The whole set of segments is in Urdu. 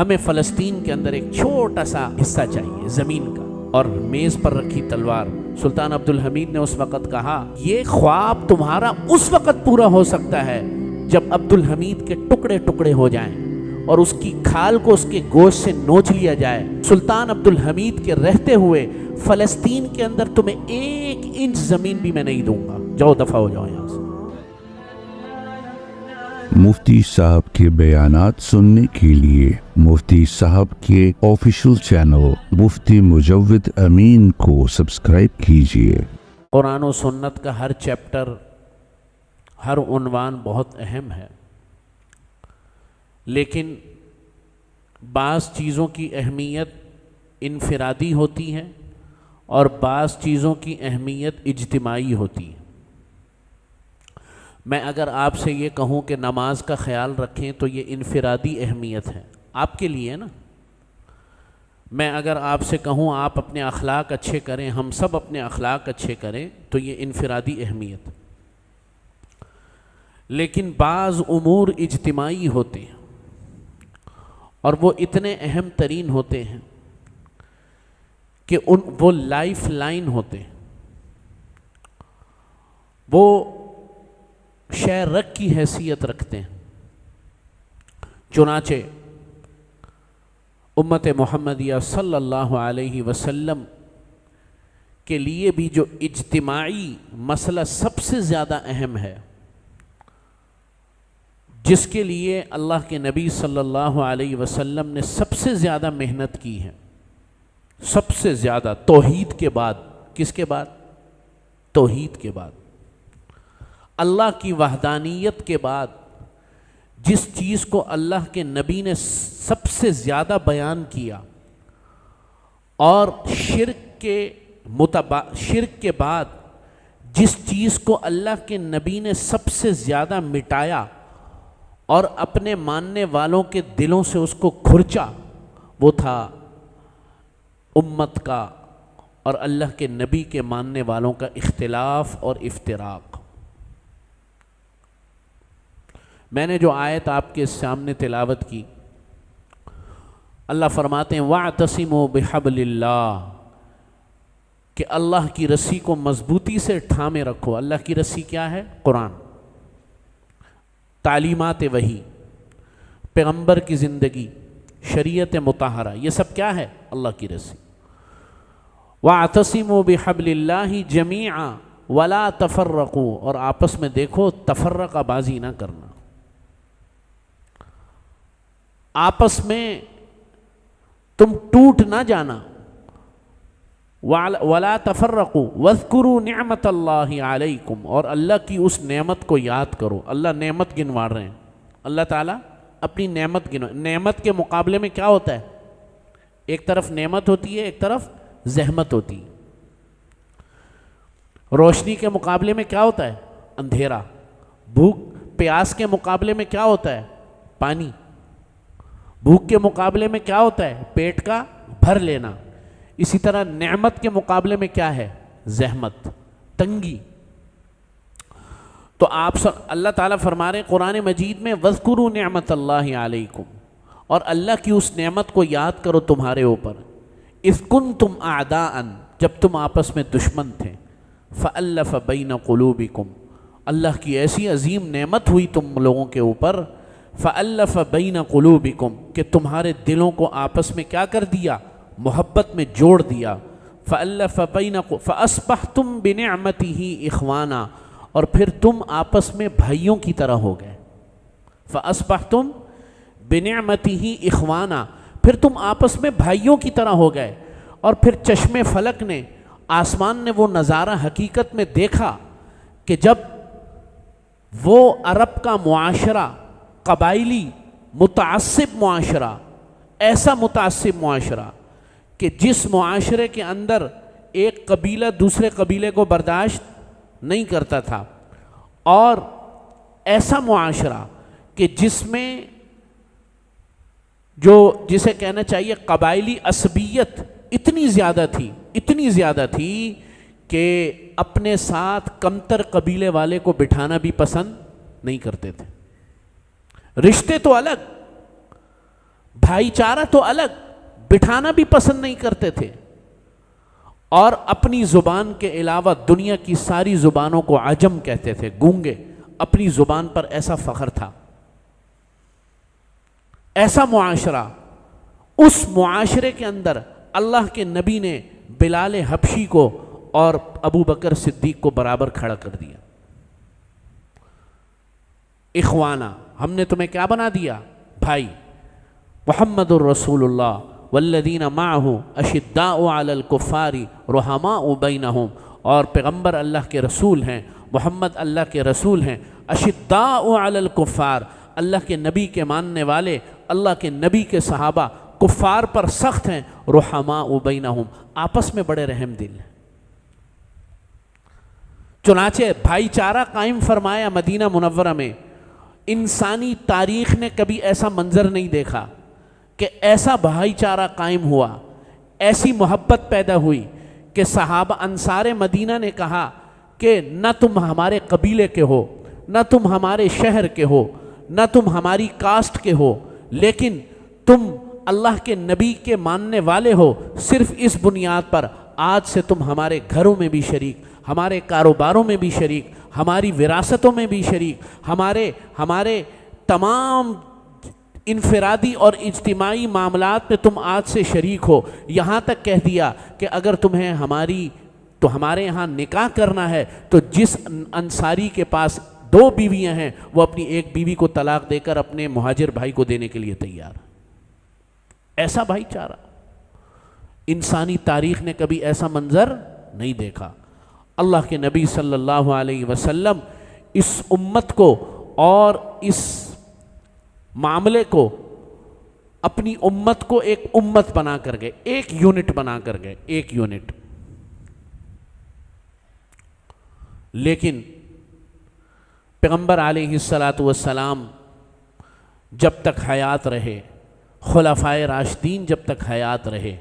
ہمیں فلسطین کے اندر ایک چھوٹا سا حصہ چاہیے زمین کا، اور میز پر رکھی تلوار۔ سلطان عبدالحمید نے اس وقت کہا یہ خواب تمہارا اس وقت پورا ہو سکتا ہے جب عبدالحمید کے ٹکڑے ٹکڑے ہو جائیں اور اس کی کھال کو اس کے گوشت سے نوچ لیا جائے۔ سلطان عبدالحمید کے رہتے ہوئے فلسطین کے اندر تمہیں 1 انچ زمین بھی میں نہیں دوں گا، جاؤ دفع ہو جاؤ یہاں سے۔ مفتی صاحب کے بیانات سننے کے لیے مفتی صاحب کے آفیشیل چینل مفتی مجود امین کو سبسکرائب کیجیے۔ قرآن و سنت کا ہر چیپٹر، ہر عنوان بہت اہم ہے، لیکن بعض چیزوں کی اہمیت انفرادی ہوتی ہے اور بعض چیزوں کی اہمیت اجتماعی ہوتی ہے۔ میں اگر آپ سے یہ کہوں کہ نماز کا خیال رکھیں تو یہ انفرادی اہمیت ہے آپ کے لیے نا۔ میں اگر آپ سے کہوں آپ اپنے اخلاق اچھے کریں، ہم سب اپنے اخلاق اچھے کریں، تو یہ انفرادی اہمیت۔ لیکن بعض امور اجتماعی ہوتے ہیں اور وہ اتنے اہم ترین ہوتے ہیں کہ وہ لائف لائن ہوتے ہیں، وہ شے رگ کی حیثیت رکھتے ہیں۔ چنانچہ امت محمدیہ صلی اللہ علیہ وسلم کے لیے بھی جو اجتماعی مسئلہ سب سے زیادہ اہم ہے، جس کے لیے اللہ کے نبی صلی اللہ علیہ وسلم نے سب سے زیادہ محنت کی ہے، سب سے زیادہ توحید کے بعد۔ کس کے بعد؟ توحید کے بعد، اللہ کی وحدانیت کے بعد جس چیز کو اللہ کے نبی نے سب سے زیادہ بیان کیا، اور شرک کے بعد جس چیز کو اللہ کے نبی نے سب سے زیادہ مٹایا اور اپنے ماننے والوں کے دلوں سے اس کو کھرچا، وہ تھا امت کا اور اللہ کے نبی کے ماننے والوں کا اختلاف اور افتراق۔ میں نے جو آیت آپ کے سامنے تلاوت کی، اللہ فرماتے ہیں وَاعْتَصِمُوا بِحَبْلِ اللَّهِ، کہ اللہ کی رسی کو مضبوطی سے تھامے رکھو۔ اللہ کی رسی کیا ہے؟ قرآن، تعلیمات وحی، پیغمبر کی زندگی، شریعت مطہرہ، یہ سب کیا ہے؟ اللہ کی رسی۔ وَاعْتَصِمُوا بِحَبْلِ اللَّهِ جَمِيعًا وَلَا تَفَرَّقُوا، اور آپس میں دیکھو تفرقہ بازی نہ کرنا، آپس میں تم ٹوٹ نہ جانا۔ وَلَا تَفَرَّقُوا وَاذْكُرُوا نِعْمَةَ اللَّهِ عَلَيْكُمْ، اور اللہ کی اس نعمت کو یاد کرو۔ اللہ نعمت گنوا رہے ہیں، اللہ تعالیٰ اپنی نعمت گنوا۔ نعمت کے مقابلے میں کیا ہوتا ہے؟ ایک طرف نعمت ہوتی ہے، ایک طرف زحمت ہوتی ہے۔ روشنی کے مقابلے میں کیا ہوتا ہے؟ اندھیرا۔ بھوک پیاس کے مقابلے میں کیا ہوتا ہے؟ پانی۔ بھوک کے مقابلے میں کیا ہوتا ہے؟ پیٹ کا بھر لینا۔ اسی طرح نعمت کے مقابلے میں کیا ہے؟ زحمت، تنگی۔ تو آپ اللہ تعالیٰ فرما رہے ہیں قرآن مجید میں وَاذْكُرُوا نِعْمَةَ اللَّهِ عَلَيْكُمْ، اور اللہ کی اس نعمت کو یاد کرو تمہارے اوپر۔ اِذْ كُنْتُمْ أَعْدَاءً، جب تم آپس میں دشمن تھے، فَأَلَّفَ بَيْنَ قُلُوبِكُمْ، اللہ کی ایسی عظیم نعمت ہوئی تم لوگوں کے اوپر، فَأَلَّفَ بَيْنَ قُلُوبِكُمْ، کہ تمہارے دلوں کو آپس میں کیا کر دیا؟ محبت میں جوڑ دیا۔ فَأَلَّفَ بَيْنَ فَأَصْبَحْتُمْ بِنِعْمَتِهِ إِخْوَانًا، اور پھر تم آپس میں بھائیوں کی طرح ہو گئے۔ فَأَصْبَحْتُمْ بِنِعْمَتِهِ إِخْوَانًا، پھر تم آپس میں بھائیوں کی طرح ہو گئے۔ اور پھر چشم فلک نے، آسمان نے وہ نظارہ حقیقت میں دیکھا کہ جب وہ عرب کا معاشرہ، قبائلی متعصب معاشرہ، ایسا متعصب معاشرہ کہ جس معاشرے کے اندر ایک قبیلہ دوسرے قبیلے کو برداشت نہیں کرتا تھا، اور ایسا معاشرہ کہ جس میں جسے کہنا چاہیے قبائلی عصبیت اتنی زیادہ تھی کہ اپنے ساتھ کمتر قبیلے والے کو بٹھانا بھی پسند نہیں کرتے تھے۔ رشتے تو الگ، بھائی چارہ تو الگ، بٹھانا بھی پسند نہیں کرتے تھے، اور اپنی زبان کے علاوہ دنیا کی ساری زبانوں کو عجم کہتے تھے، گونگے، اپنی زبان پر ایسا فخر تھا، ایسا معاشرہ۔ اس معاشرے کے اندر اللہ کے نبی نے بلال حبشی کو اور ابو بکر صدیق کو برابر کھڑا کر دیا۔ اخوانا، ہم نے تمہیں کیا بنا دیا؟ بھائی۔ محمد الرسول اللہ والذین معہ اشداء علی الکفار رحماء بینہم، اور پیغمبر اللہ کے رسول ہیں، محمد اللہ کے رسول ہیں، اشداء علی الکفار، اللہ کے نبی کے ماننے والے، اللہ کے نبی کے صحابہ کفار پر سخت ہیں، رحماء بینہم، آپس میں بڑے رحم دل ہیں۔ چنانچہ بھائی چارہ قائم فرمایا مدینہ منورہ میں۔ انسانی تاریخ نے کبھی ایسا منظر نہیں دیکھا کہ ایسا بھائی چارہ قائم ہوا، ایسی محبت پیدا ہوئی کہ صحابہ انصار مدینہ نے کہا کہ نہ تم ہمارے قبیلے کے ہو، نہ تم ہمارے شہر کے ہو، نہ تم ہماری کاسٹ کے ہو، لیکن تم اللہ کے نبی کے ماننے والے ہو، صرف اس بنیاد پر آج سے تم ہمارے گھروں میں بھی شریک، ہمارے کاروباروں میں بھی شریک، ہماری وراثتوں میں بھی شریک، ہمارے تمام انفرادی اور اجتماعی معاملات میں تم آج سے شریک ہو۔ یہاں تک کہہ دیا کہ اگر تمہیں ہمارے یہاں نکاح کرنا ہے تو جس انصاری کے پاس 2 بیویاں ہیں وہ اپنی ایک بیوی کو طلاق دے کر اپنے مہاجر بھائی کو دینے کے لیے تیار۔ ایسا بھائی چارہ انسانی تاریخ نے کبھی ایسا منظر نہیں دیکھا۔ اللہ کے نبی صلی اللہ علیہ وسلم اس امت کو اور اس معاملے کو، اپنی امت کو ایک امت بنا کر گئے، ایک یونٹ بنا کر گئے، ایک یونٹ۔ لیکن پیغمبر علیہ السلام جب تک حیات رہے، خلفائے راشدین جب تک حیات رہے،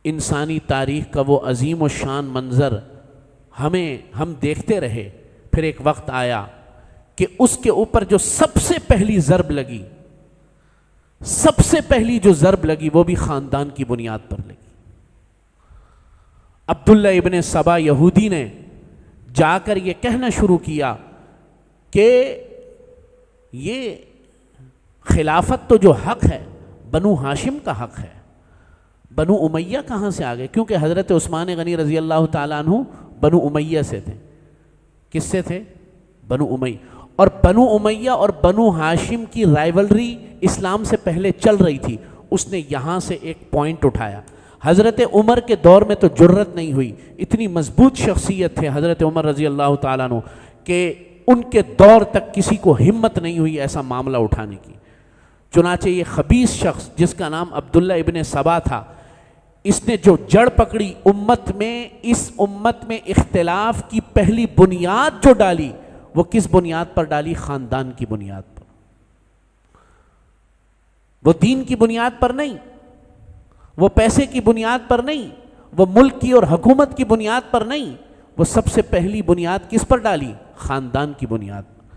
انسانی تاریخ کا وہ عظیم و شان منظر ہم دیکھتے رہے۔ پھر ایک وقت آیا کہ اس کے اوپر جو سب سے پہلی ضرب لگی، سب سے پہلی جو ضرب لگی وہ بھی خاندان کی بنیاد پر لگی۔ عبداللہ ابن سبا یہودی نے جا کر یہ کہنا شروع کیا کہ یہ خلافت تو جو حق ہے بنو ہاشم کا حق ہے، بنو امیہ کہاں سے آگئے؟ کیونکہ حضرت عثمان غنی رضی اللہ تعالیٰ عنہ بنو امیہ سے تھے۔ کس سے تھے؟ بنو امیہ۔ اور بنو امیہ اور بنو ہاشم کی رائیولری اسلام سے پہلے چل رہی تھی۔ اس نے یہاں سے ایک پوائنٹ اٹھایا۔ حضرت عمر کے دور میں تو جرت نہیں ہوئی، اتنی مضبوط شخصیت تھے حضرت عمر رضی اللہ تعالیٰ عنہ کہ ان کے دور تک کسی کو ہمت نہیں ہوئی ایسا معاملہ اٹھانے کی۔ چنانچہ یہ خبیث شخص جس کا نام عبداللہ ابن سبا تھا، اس نے جو جڑ پکڑی امت میں، اس امت میں اختلاف کی پہلی بنیاد جو ڈالی، وہ کس بنیاد پر ڈالی؟ خاندان کی بنیاد پر۔ وہ دین کی بنیاد پر نہیں، وہ پیسے کی بنیاد پر نہیں، وہ ملک کی اور حکومت کی بنیاد پر نہیں، وہ سب سے پہلی بنیاد کس پر ڈالی؟ خاندان کی بنیاد پر۔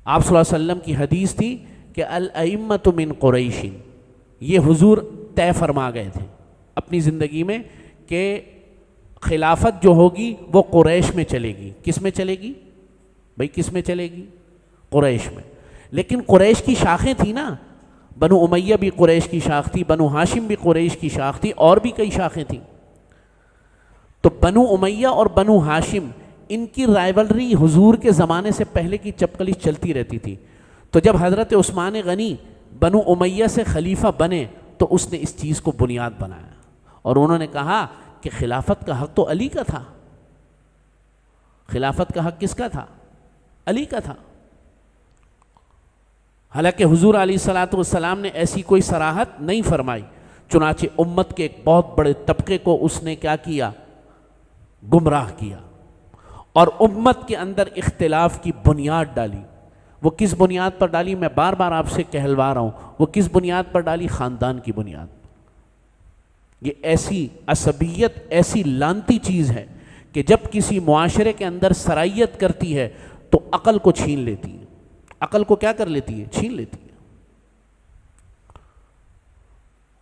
آپ صلی اللہ علیہ وسلم کی حدیث تھی کہ الائمۃ من قریش، یہ حضور طے فرما گئے تھے اپنی زندگی میں کہ خلافت جو ہوگی وہ قریش میں چلے گی۔ کس میں چلے گی بھائی؟ کس میں چلے گی؟ قریش میں۔ لیکن قریش کی شاخیں تھیں نا، بنو امیہ بھی قریش کی شاخ تھی، بنو ہاشم بھی قریش کی شاخ تھی، اور بھی کئی شاخیں تھیں۔ تو بنو امیہ اور بنو ہاشم، ان کی رائیولری حضور کے زمانے سے پہلے کی چپکلی چلتی رہتی تھی۔ تو جب حضرت عثمان غنی بنو امیہ سے خلیفہ بنے تو اس نے اس چیز کو بنیاد بنایا، اور انہوں نے کہا کہ خلافت کا حق تو علی کا تھا۔ خلافت کا حق کس کا تھا؟ علی کا تھا۔ حالانکہ حضور علیہ الصلوۃ والسلام نے ایسی کوئی صراحت نہیں فرمائی، چنانچہ امت کے ایک بہت بڑے طبقے کو اس نے کیا کیا؟ گمراہ کیا، اور امت کے اندر اختلاف کی بنیاد ڈالی۔ وہ کس بنیاد پر ڈالی؟ میں بار بار آپ سے کہلوا رہا ہوں، وہ کس بنیاد پر ڈالی؟ خاندان کی بنیاد پر۔ یہ ایسی عصبیت، ایسی لانتی چیز ہے کہ جب کسی معاشرے کے اندر سرائیت کرتی ہے تو عقل کو چھین لیتی ہے۔ عقل کو کیا کر لیتی ہے؟ چھین لیتی ہے۔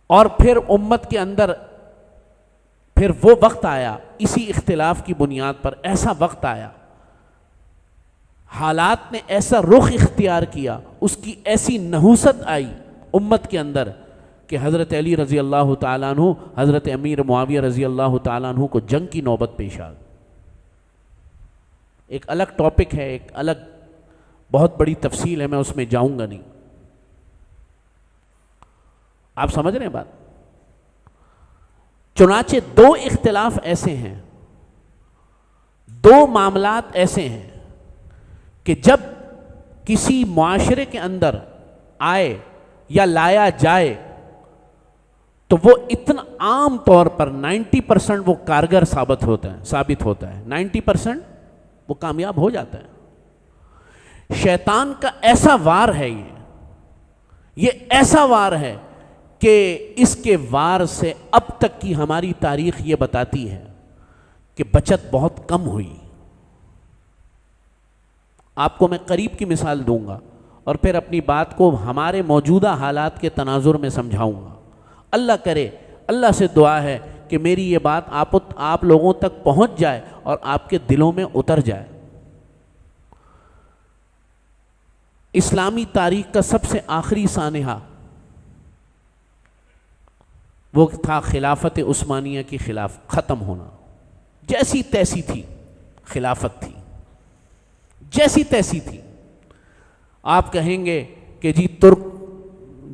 اور پھر امت کے اندر پھر وہ وقت آیا، اسی اختلاف کی بنیاد پر ایسا وقت آیا، حالات نے ایسا رخ اختیار کیا، اس کی ایسی نحوست آئی امت کے اندر کہ حضرت علی رضی اللہ تعالیٰ عنہ، حضرت امیر معاویہ رضی اللہ تعالیٰ عنہ کو جنگ کی نوبت پیش آ گئی۔ ایک الگ ٹاپک ہے، ایک الگ بہت بڑی تفصیل ہے، میں اس میں جاؤں گا نہیں۔ آپ سمجھ رہے ہیں بات؟ چنانچہ دو اختلاف ایسے ہیں، دو معاملات ایسے ہیں کہ جب کسی معاشرے کے اندر آئے یا لایا جائے تو وہ اتنا عام طور پر 90% وہ کارگر ثابت ہوتا ہے 90% وہ کامیاب ہو جاتا ہے۔ شیطان کا ایسا وار ہے، یہ ایسا وار ہے کہ اس کے وار سے اب تک کی ہماری تاریخ یہ بتاتی ہے کہ بچت بہت کم ہوئی۔ آپ کو میں قریب کی مثال دوں گا اور پھر اپنی بات کو ہمارے موجودہ حالات کے تناظر میں سمجھاؤں گا۔ اللہ کرے، اللہ سے دعا ہے کہ میری یہ بات آپ لوگوں تک پہنچ جائے اور آپ کے دلوں میں اتر جائے۔ اسلامی تاریخ کا سب سے آخری سانحہ وہ تھا خلافت عثمانیہ کی خلاف ختم ہونا۔ جیسی تیسی تھی خلافت تھی، جیسی تیسی تھی۔ آپ کہیں گے کہ جی ترک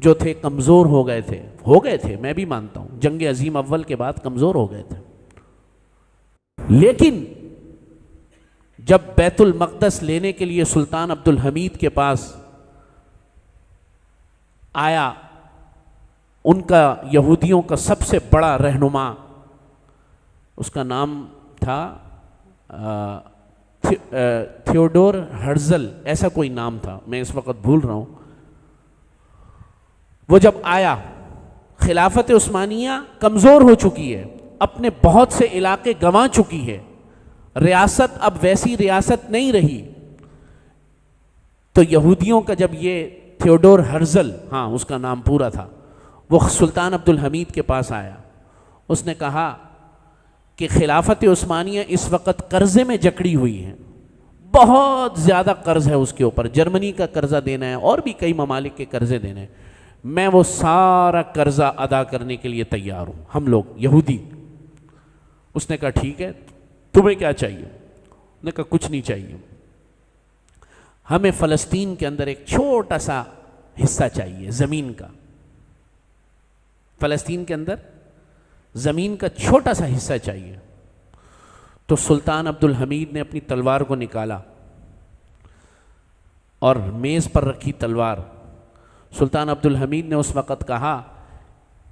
جو تھے کمزور ہو گئے تھے، میں بھی مانتا ہوں جنگ عظیم اول کے بعد کمزور ہو گئے تھے، لیکن جب بیت المقدس لینے کے لیے سلطان عبد الحمید کے پاس آیا، ان کا یہودیوں کا سب سے بڑا رہنما، اس کا نام تھا تھیوڈور ہرزل، ایسا کوئی نام تھا، میں اس وقت بھول رہا ہوں۔ وہ جب آیا، خلافت عثمانیہ کمزور ہو چکی ہے، اپنے بہت سے علاقے گنوا چکی ہے، ریاست اب ویسی ریاست نہیں رہی، تو یہودیوں کا جب یہ تھیوڈور ہرزل، ہاں اس کا نام پورا تھا، وہ سلطان عبد الحمید کے پاس آیا، اس نے کہا کہ خلافت عثمانیہ اس وقت قرضے میں جکڑی ہوئی ہے، بہت زیادہ قرض ہے اس کے اوپر، جرمنی کا قرضہ دینا ہے اور بھی کئی ممالک کے قرضے دینے ہیں، میں وہ سارا قرضہ ادا کرنے کے لیے تیار ہوں، ہم لوگ یہودی۔ اس نے کہا ٹھیک ہے، تمہیں کیا چاہیے؟ اس نے کہا کچھ نہیں چاہیے، ہمیں فلسطین کے اندر ایک چھوٹا سا حصہ چاہیے زمین کا، فلسطین کے اندر زمین کا چھوٹا سا حصہ چاہیے۔ تو سلطان عبد الحمید نے اپنی تلوار کو نکالا اور میز پر رکھی تلوار، سلطان عبد الحمید نے اس وقت کہا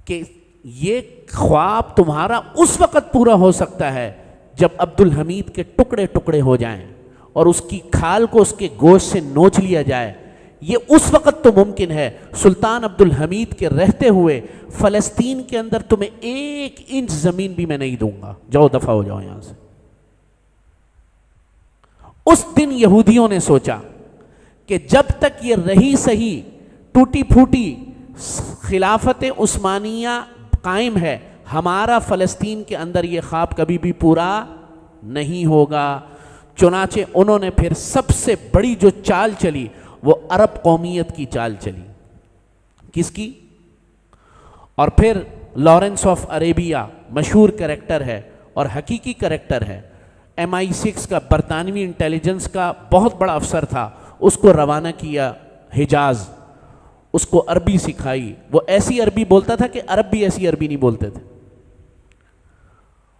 کہ یہ خواب تمہارا اس وقت پورا ہو سکتا ہے جب عبد الحمید کے ٹکڑے ٹکڑے ہو جائیں اور اس کی کھال کو اس کے گوشت سے نوچ لیا جائے، یہ اس وقت تو ممکن ہے، سلطان عبد الحمید کے رہتے ہوئے فلسطین کے اندر تمہیں 1 انچ زمین بھی میں نہیں دوں گا، جاؤ دفع ہو جاؤ یہاں سے۔ اس دن یہودیوں نے سوچا کہ جب تک یہ رہی سہی ٹوٹی پھوٹی خلافت عثمانیہ قائم ہے، ہمارا فلسطین کے اندر یہ خواب کبھی بھی پورا نہیں ہوگا۔ چنانچہ انہوں نے پھر سب سے بڑی جو چال چلی وہ عرب قومیت کی چال چلی۔ کس کی؟ اور پھر لارنس آف عربیہ مشہور کریکٹر ہے اور حقیقی کریکٹر ہے، MI6 کا برطانوی انٹیلیجنس کا بہت بڑا افسر تھا، اس کو روانہ کیا حجاز، اس کو عربی سکھائی، وہ ایسی عربی بولتا تھا کہ عرب بھی ایسی عربی نہیں بولتے تھے،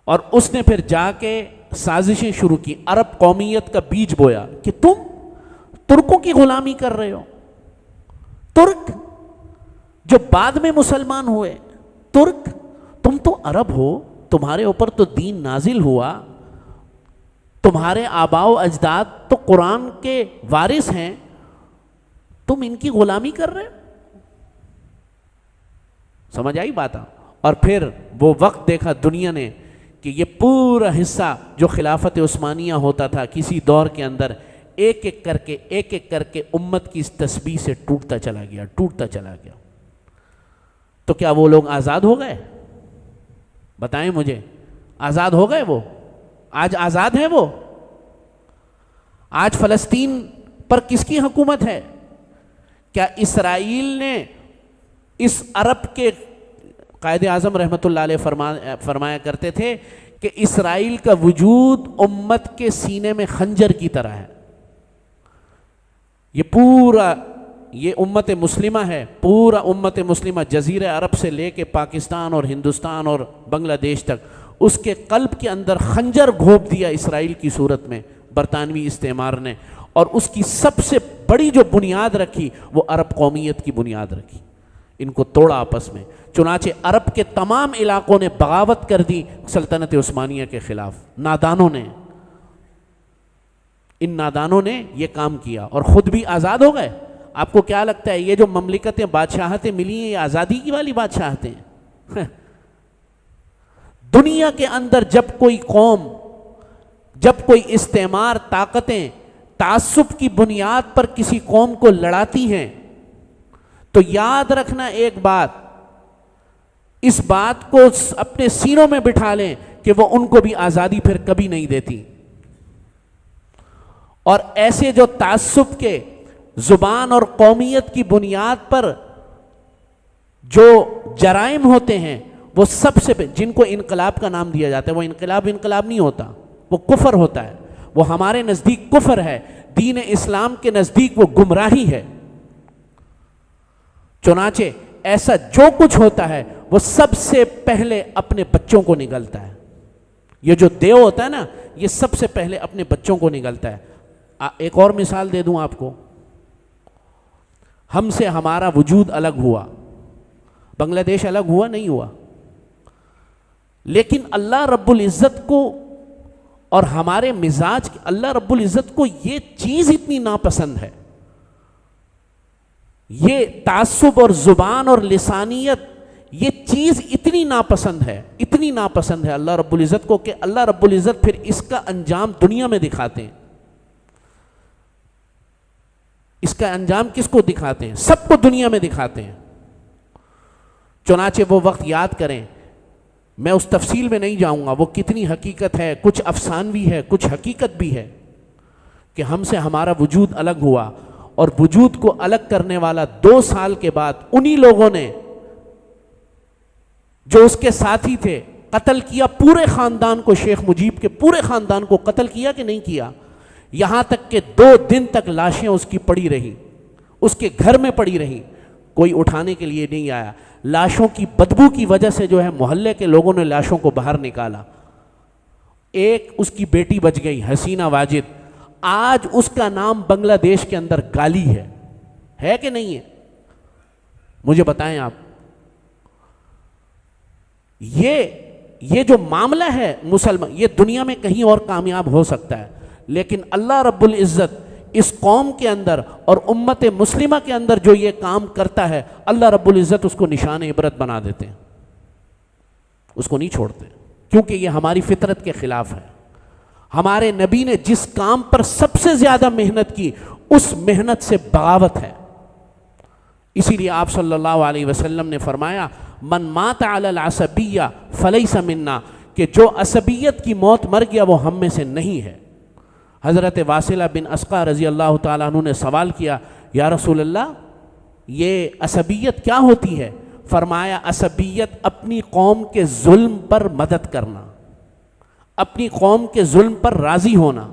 اور اس نے پھر جا کے سازشیں شروع کی، عرب قومیت کا بیج بویا کہ تم ترکوں کی غلامی کر رہے ہو، ترک جو بعد میں مسلمان ہوئے، ترک تم تو عرب ہو، تمہارے اوپر تو دین نازل ہوا، تمہارے آباء و اجداد تو قرآن کے وارث ہیں، تم ان کی غلامی کر رہے ہو۔ سمجھ آئی بات؟ اور پھر وہ وقت دیکھا دنیا نے کہ یہ پورا حصہ جو خلافت عثمانیہ ہوتا تھا کسی دور کے اندر ایک ایک کر کے امت کی اس تسبیح سے ٹوٹتا چلا گیا، ٹوٹتا چلا گیا۔ تو کیا وہ لوگ آزاد ہو گئے؟ بتائیں مجھے، آزاد ہو گئے وہ؟ آج آزاد ہیں وہ؟ آج فلسطین پر کس کی حکومت ہے؟ کیا اسرائیل نے اس عرب کے قائد اعظم رحمۃ اللہ علیہ فرمایا کرتے تھے کہ اسرائیل کا وجود امت کے سینے میں خنجر کی طرح ہے. یہ پورا یہ امت مسلمہ ہے، پورا امت مسلمہ جزیرہ عرب سے لے کے پاکستان اور ہندوستان اور بنگلہ دیش تک، اس کے قلب کے اندر خنجر گھونپ دیا اسرائیل کی صورت میں برطانوی استعمار نے، اور اس کی سب سے بڑی جو بنیاد رکھی وہ عرب قومیت کی بنیاد رکھی. ان کو توڑا آپس میں. چنانچہ عرب کے تمام علاقوں نے بغاوت کر دی سلطنت عثمانیہ کے خلاف. نادانوں نے، ان نادانوں نے یہ کام کیا اور خود بھی آزاد ہو گئے. آپ کو کیا لگتا ہے یہ جو مملکتیں بادشاہتیں ملی ہیں یہ آزادی کی والی بادشاہتیں ہیں؟ دنیا کے اندر جب کوئی قوم، جب کوئی استعمار طاقتیں تعصب کی بنیاد پر کسی قوم کو لڑاتی ہیں تو یاد رکھنا ایک بات، اس بات کو اپنے سینوں میں بٹھا لیں کہ وہ ان کو بھی آزادی پھر کبھی نہیں دیتی. اور ایسے جو تعصب کے زبان اور قومیت کی بنیاد پر جو جرائم ہوتے ہیں وہ سب سے جن کو انقلاب کا نام دیا جاتا ہے، وہ انقلاب نہیں ہوتا، وہ کفر ہوتا ہے. وہ ہمارے نزدیک کفر ہے، دین اسلام کے نزدیک وہ گمراہی ہے. چنانچہ ایسا جو کچھ ہوتا ہے وہ سب سے پہلے اپنے بچوں کو نگلتا ہے. یہ جو دیو ہوتا ہے نا، یہ سب سے پہلے اپنے بچوں کو نگلتا ہے. ایک اور مثال دے دوں آپ کو. ہم سے ہمارا وجود الگ ہوا، بنگلہ دیش الگ ہوا نہیں ہوا، لیکن اللہ رب العزت کو اور ہمارے مزاج، اللہ رب العزت کو یہ چیز اتنی ناپسند ہے، یہ تعصب اور زبان اور لسانیت، یہ چیز اتنی ناپسند ہے اللہ رب العزت کو کہ اللہ رب العزت پھر اس کا انجام دنیا میں دکھاتے ہیں. اس کا انجام کس کو دکھاتے ہیں؟ سب کو دنیا میں دکھاتے ہیں. چنانچہ وہ وقت یاد کریں. میں اس تفصیل میں نہیں جاؤں گا، وہ کتنی حقیقت ہے، کچھ افسانوی ہے، کچھ حقیقت بھی ہے کہ ہم سے ہمارا وجود الگ ہوا، اور وجود کو الگ کرنے والا 2 سال کے بعد انہی لوگوں نے جو اس کے ساتھی تھے قتل کیا پورے خاندان کو. شیخ مجیب کے پورے خاندان کو قتل کیا کہ نہیں کیا؟ یہاں تک کہ 2 دن تک لاشیں اس کی پڑی رہی، اس کے گھر میں پڑی رہی، کوئی اٹھانے کے لیے نہیں آیا. لاشوں کی بدبو کی وجہ سے جو ہے محلے کے لوگوں نے لاشوں کو باہر نکالا. ایک اس کی بیٹی بچ گئی، حسینہ واجد. آج اس کا نام بنگلہ دیش کے اندر گالی ہے کہ نہیں ہے؟ مجھے بتائیں آپ. یہ جو معاملہ ہے مسلمان، یہ دنیا میں کہیں اور کامیاب ہو سکتا ہے، لیکن اللہ رب العزت اس قوم کے اندر اور امت مسلمہ کے اندر جو یہ کام کرتا ہے، اللہ رب العزت اس کو نشان عبرت بنا دیتے ہیں، اس کو نہیں چھوڑتے، کیونکہ یہ ہماری فطرت کے خلاف ہے. ہمارے نبی نے جس کام پر سب سے زیادہ محنت کی، اس محنت سے بغاوت ہے. اسی لیے آپ صلی اللہ علیہ وسلم نے فرمایا من مات علی العصبیہ فلیس منا، کہ جو عصبیت کی موت مر گیا وہ ہم میں سے نہیں ہے. حضرت واصلہ بن اسقع رضی اللہ تعالیٰ عنہ نے سوال کیا، یا رسول اللہ یہ عصبیت کیا ہوتی ہے؟ فرمایا عصبیت اپنی قوم کے ظلم پر مدد کرنا، اپنی قوم کے ظلم پر راضی ہونا.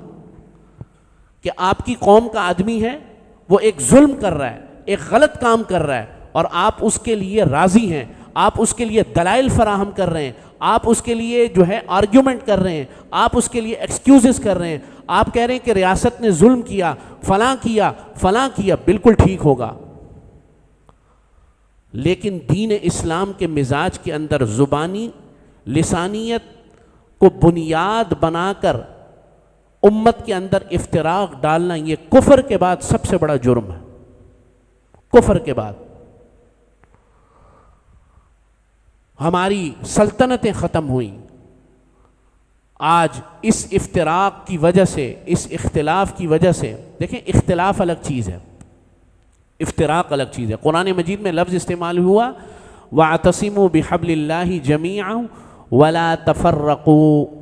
کہ آپ کی قوم کا آدمی ہے، وہ ایک ظلم کر رہا ہے، ایک غلط کام کر رہا ہے، اور آپ اس کے لیے راضی ہیں، آپ اس کے لیے دلائل فراہم کر رہے ہیں، آپ اس کے لیے جو ہے آرگیومنٹ کر رہے ہیں، آپ اس کے لیے ایکسکیوزز کر رہے ہیں، آپ کہہ رہے ہیں کہ ریاست نے ظلم کیا، فلاں کیا، بالکل ٹھیک ہوگا. لیکن دین اسلام کے مزاج کے اندر زبانی لسانیت کو بنیاد بنا کر امت کے اندر افتراق ڈالنا، یہ کفر کے بعد سب سے بڑا جرم ہے. کفر کے بعد ہماری سلطنتیں ختم ہوئیں. آج اس افتراق کی وجہ سے، اس اختلاف کی وجہ سے، دیکھیں اختلاف الگ چیز ہے، افتراق الگ چیز ہے. قرآن مجید میں لفظ استعمال ہوا وَاعْتَصِمُوا بِحَبْلِ اللَّهِ جَمِيعًا وَلَا تَفَرَّقُوا.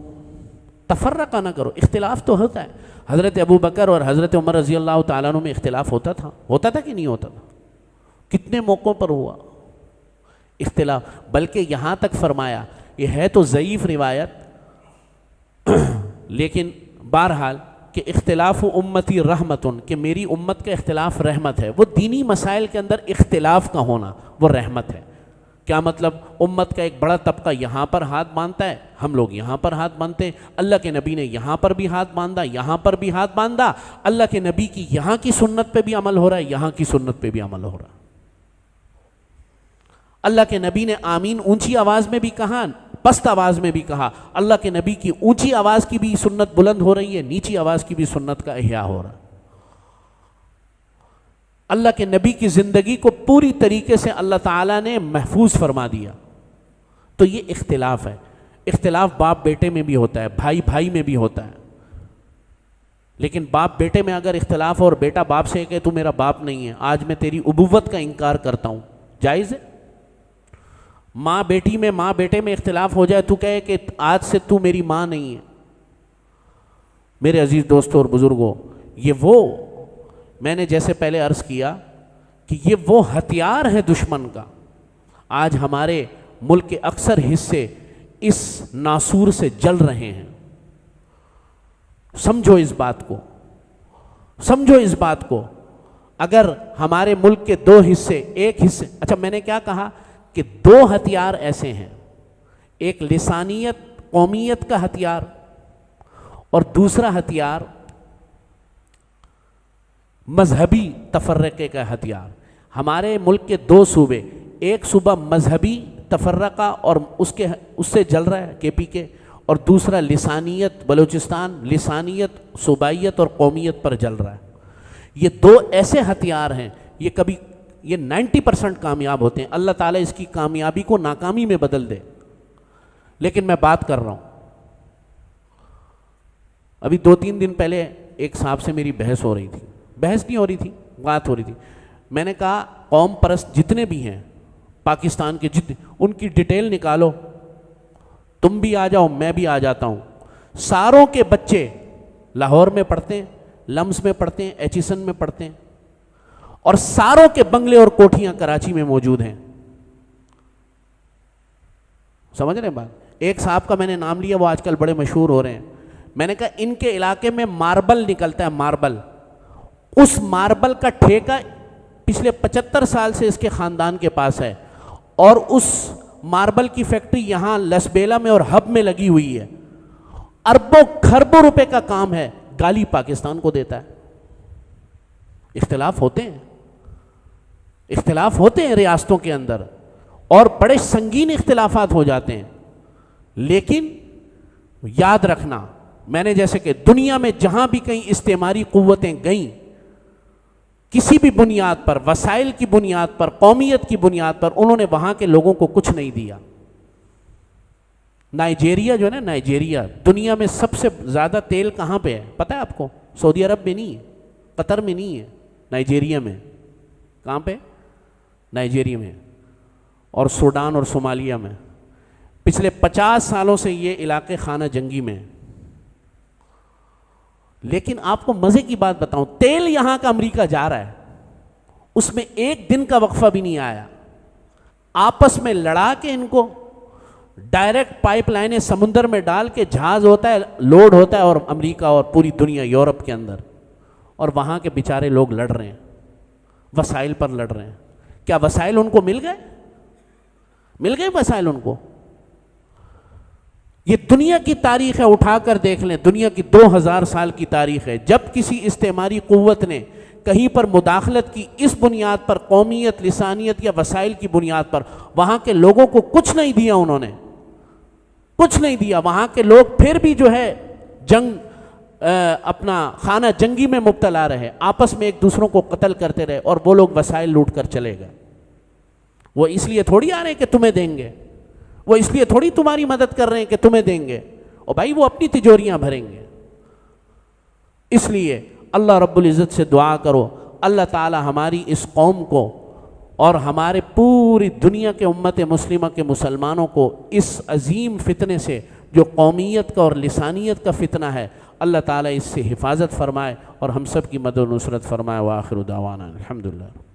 تفرقہ نہ کرو. اختلاف تو ہوتا ہے. حضرت ابو بکر اور حضرت عمر رضی اللہ تعالیٰ عنہ میں اختلاف ہوتا تھا کہ نہیں ہوتا تھا؟ کتنے موقعوں پر ہوا اختلاف. بلکہ یہاں تک فرمایا، یہ ہے تو ضعیف روایت لیکن بہرحال کہ اختلاف امتی رحمتن، کہ میری امت کا اختلاف رحمت ہے. وہ دینی مسائل کے اندر اختلاف کا ہونا وہ رحمت ہے. کیا مطلب؟ امت کا ایک بڑا طبقہ یہاں پر ہاتھ باندھتا ہے، ہم لوگ یہاں پر ہاتھ باندھتے ہیں. اللہ کے نبی نے یہاں پر بھی ہاتھ باندھا، یہاں پر بھی ہاتھ باندھا. اللہ کے نبی کی یہاں کی سنت پہ بھی عمل ہو رہا ہے، یہاں کی سنت پہ بھی عمل ہو رہا ہے. اللہ کے نبی نے آمین اونچی آواز میں بھی کہا، پست آواز میں بھی کہا. اللہ کے نبی کی اونچی آواز کی بھی سنت بلند ہو رہی ہے، نیچی آواز کی بھی سنت کا احیاء ہو رہا ہے. اللہ کے نبی کی زندگی کو پوری طریقے سے اللہ تعالیٰ نے محفوظ فرما دیا. تو یہ اختلاف ہے. اختلاف باپ بیٹے میں بھی ہوتا ہے، بھائی بھائی میں بھی ہوتا ہے. لیکن باپ بیٹے میں اگر اختلاف اور بیٹا باپ سے کہے تو میرا باپ نہیں ہے، آج میں تیری ابوت کا انکار کرتا ہوں، جائز ہے؟ ماں بیٹی میں، ماں بیٹے میں اختلاف ہو جائے تو کہے کہ آج سے تو میری ماں نہیں ہے. میرے عزیز دوستوں اور بزرگوں، یہ وہ میں نے جیسے پہلے عرض کیا کہ یہ وہ ہتھیار ہے دشمن کا. آج ہمارے ملک کے اکثر حصے اس ناسور سے جل رہے ہیں. سمجھو اس بات کو، سمجھو اس بات کو. اگر ہمارے ملک کے دو حصے، ایک حصے، اچھا میں نے کیا کہا کہ دو ہتھیار ایسے ہیں، ایک لسانیت قومیت کا ہتھیار اور دوسرا ہتھیار مذہبی تفرقے کا ہتھیار. ہمارے ملک کے دو صوبے، ایک صوبہ مذہبی تفرقہ اور اس سے جل رہا ہے کے پی کے، اور دوسرا لسانیت بلوچستان، لسانیت صوبائیت اور قومیت پر جل رہا ہے. یہ دو ایسے ہتھیار ہیں، یہ 90% کامیاب ہوتے ہیں. اللہ تعالیٰ اس کی کامیابی کو ناکامی میں بدل دے. لیکن میں بات کر رہا ہوں، ابھی 2-3 دن پہلے ایک صاحب سے میری بحث ہو رہی تھی، بحث نہیں ہو رہی تھی، بات ہو رہی تھی. میں نے کہا قوم پرست جتنے بھی ہیں پاکستان کے، ان کی ڈیٹیل نکالو، تم بھی آ جاؤ میں بھی آ جاتا ہوں. ساروں کے بچے لاہور میں پڑھتے ہیں، لمس میں پڑھتے ہیں، ایچیسن میں پڑھتے ہیں، اور ساروں کے بنگلے اور کوٹھیاں کراچی میں موجود ہیں. سمجھ رہے ہیں بات؟ ایک صاحب کا میں نے نام لیا، وہ آج کل بڑے مشہور ہو رہے ہیں. میں نے کہا ان کے علاقے میں ماربل نکلتا ہے، ماربل. اس ماربل کا ٹھیکہ پچھلے 75 سال سے اس کے خاندان کے پاس ہے، اور اس ماربل کی فیکٹری یہاں لسبیلا میں اور ہب میں لگی ہوئی ہے. اربوں خربوں روپے کا کام ہے، گالی پاکستان کو دیتا ہے. اختلاف ہوتے ہیں، اختلاف ہوتے ہیں ریاستوں کے اندر، اور بڑے سنگین اختلافات ہو جاتے ہیں. لیکن یاد رکھنا، میں نے جیسے کہ دنیا میں جہاں بھی کہیں استعماری قوتیں گئیں، کسی بھی بنیاد پر، وسائل کی بنیاد پر، قومیت کی بنیاد پر، انہوں نے وہاں کے لوگوں کو کچھ نہیں دیا. نائجیریا جو ہے نا، نائجیریا دنیا میں سب سے زیادہ تیل کہاں پہ ہے پتہ ہے آپ کو؟ سعودی عرب میں نہیں ہے، قطر میں نہیں ہے، نائجیریا میں. کہاں پہ؟ نائجیریا میں، اور سوڈان اور صومالیہ میں. پچھلے 50 سالوں سے یہ علاقے خانہ جنگی میں. لیکن آپ کو مزے کی بات بتاؤں، تیل یہاں کا امریکہ جا رہا ہے، اس میں ایک دن کا وقفہ بھی نہیں آیا. آپس میں لڑا کے ان کو ڈائریکٹ پائپ لائنیں سمندر میں ڈال کے جہاز ہوتا ہے، لوڈ ہوتا ہے، اور امریکہ اور پوری دنیا یورپ کے اندر، اور وہاں کے بیچارے لوگ لڑ رہے ہیں، وسائل پر لڑ رہے ہیں. کیا وسائل ان کو مل گئے؟ مل گئے وسائل ان کو؟ یہ دنیا کی تاریخ ہے، اٹھا کر دیکھ لیں، دنیا کی 2000 سال کی تاریخ ہے. جب کسی استعماری قوت نے کہیں پر مداخلت کی اس بنیاد پر، قومیت، لسانیت یا وسائل کی بنیاد پر، وہاں کے لوگوں کو کچھ نہیں دیا، انہوں نے کچھ نہیں دیا. وہاں کے لوگ پھر بھی جو ہے جنگ، اپنا خانہ جنگی میں مبتلا رہے، آپس میں ایک دوسروں کو قتل کرتے رہے، اور وہ لوگ وسائل لوٹ کر چلے گئے. وہ اس لیے تھوڑی آ رہے ہیں کہ تمہیں دیں گے، وہ اس لیے تھوڑی تمہاری مدد کر رہے ہیں کہ تمہیں دیں گے، اور بھائی وہ اپنی تجوریاں بھریں گے. اس لیے اللہ رب العزت سے دعا کرو، اللہ تعالی ہماری اس قوم کو اور ہمارے پوری دنیا کے امت مسلمہ کے مسلمانوں کو اس عظیم فتنے سے جو قومیت کا اور لسانیت کا فتنہ ہے، اللہ تعالیٰ اس سے حفاظت فرمائے اور ہم سب کی مدد و نصرت فرمائے۔ وآخر دعوانا الحمدللہ۔